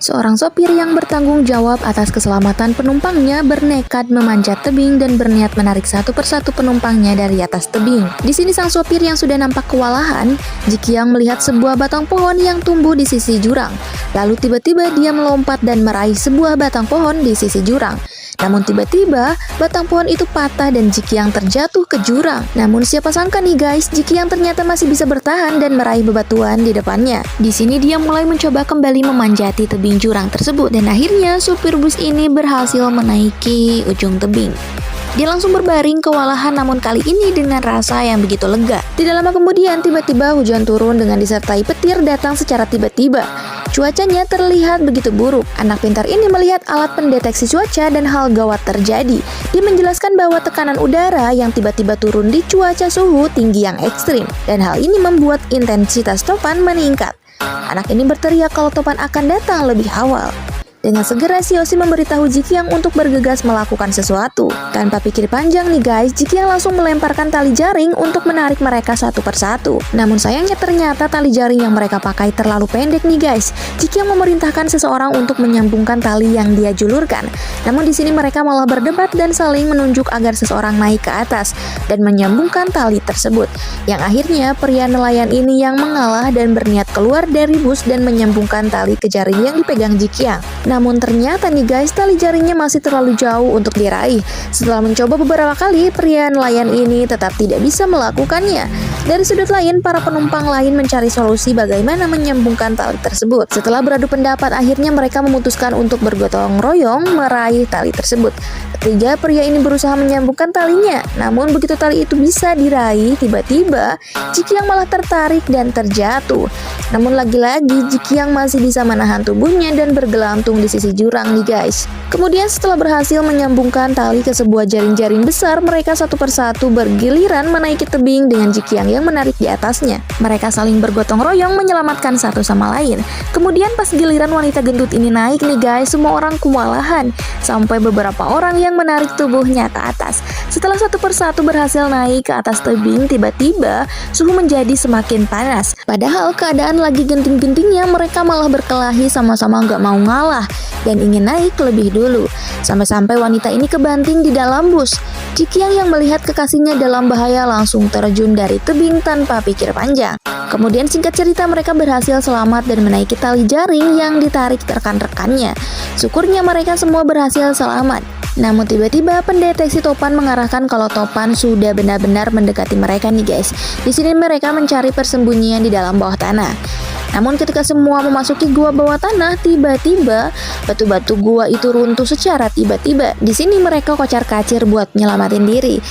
Seorang sopir yang bertanggung jawab atas keselamatan penumpangnya bernekat memanjat tebing dan berniat menarik satu persatu penumpangnya dari atas tebing. Di sini sang sopir yang sudah nampak kewalahan, Jikyang melihat sebuah batang pohon yang tumbuh di sisi jurang. Lalu tiba-tiba dia melompat dan meraih sebuah batang pohon di sisi jurang. Namun tiba-tiba batang pohon itu patah dan Jikyang terjatuh ke jurang. Namun siapa sangka nih guys, Jikyang ternyata masih bisa bertahan dan meraih bebatuan di depannya. Di sini dia mulai mencoba kembali memanjati tebing jurang tersebut dan akhirnya supir bus ini berhasil menaiki ujung tebing. Dia langsung berbaring kewalahan namun kali ini dengan rasa yang begitu lega. Tidak lama kemudian tiba-tiba hujan turun dengan disertai petir datang secara tiba-tiba. Cuacanya terlihat begitu buruk. Anak pintar ini melihat alat pendeteksi cuaca dan hal gawat terjadi. Dia menjelaskan bahwa tekanan udara yang tiba-tiba turun di cuaca suhu tinggi yang ekstrim. Dan hal ini membuat intensitas topan meningkat. Anak ini berteriak kalau topan akan datang lebih awal. Dengan segera Sioshi memberitahu Jikyang untuk bergegas melakukan sesuatu. Tanpa pikir panjang nih guys, Jikyang langsung melemparkan tali jaring untuk menarik mereka satu persatu. Namun sayangnya ternyata tali jaring yang mereka pakai terlalu pendek nih guys. Jikyang memerintahkan seseorang untuk menyambungkan tali yang dia julurkan. Namun di sini mereka malah berdebat dan saling menunjuk agar seseorang naik ke atas dan menyambungkan tali tersebut. Yang akhirnya pria nelayan ini yang mengalah dan berniat keluar dari bus dan menyambungkan tali ke jaring yang dipegang Jikyang. Namun ternyata nih guys, tali jaringnya masih terlalu jauh untuk diraih. Setelah mencoba beberapa kali, pria nelayan ini tetap tidak bisa melakukannya. Dari sudut lain, para penumpang lain mencari solusi bagaimana menyambungkan tali tersebut. Setelah beradu pendapat, akhirnya mereka memutuskan untuk bergotong royong meraih tali tersebut. Ketiga pria ini berusaha menyambungkan talinya. Namun begitu tali itu bisa diraih, tiba-tiba Jikyang malah tertarik dan terjatuh. Namun lagi-lagi Jikyang masih bisa menahan tubuhnya dan bergelantung di sisi jurang nih guys. Kemudian setelah berhasil menyambungkan tali ke sebuah jaring-jaring besar, mereka satu persatu bergiliran menaiki tebing dengan Jikyang yang menarik di atasnya. Mereka saling bergotong royong menyelamatkan satu sama lain. Kemudian pas giliran wanita gendut ini naik nih guys, semua orang kewalahan. Sampai beberapa orang yang menarik tubuhnya ke atas. Setelah satu persatu berhasil naik ke atas tebing, tiba-tiba suhu menjadi semakin panas. Padahal keadaan lagi genting-gentingnya, mereka malah berkelahi sama-sama gak mau ngalah dan ingin naik lebih dulu. Sampai-sampai wanita ini kebanting di dalam bus. Jikyang yang melihat kekasihnya dalam bahaya langsung terjun dari tebing tanpa pikir panjang. Kemudian singkat cerita mereka berhasil selamat dan menaiki tali jaring yang ditarik rekan-rekannya. Syukurnya mereka semua berhasil selamat. Namun tiba-tiba pendeteksi topan mengarahkan kalau topan sudah benar-benar mendekati mereka nih guys. Di sini mereka mencari persembunyian di dalam bawah tanah. Namun ketika semua memasuki gua bawah tanah, tiba-tiba batu-batu gua itu runtuh secara tiba-tiba. Di sini mereka kocar-kacir buat nyelamatin diri.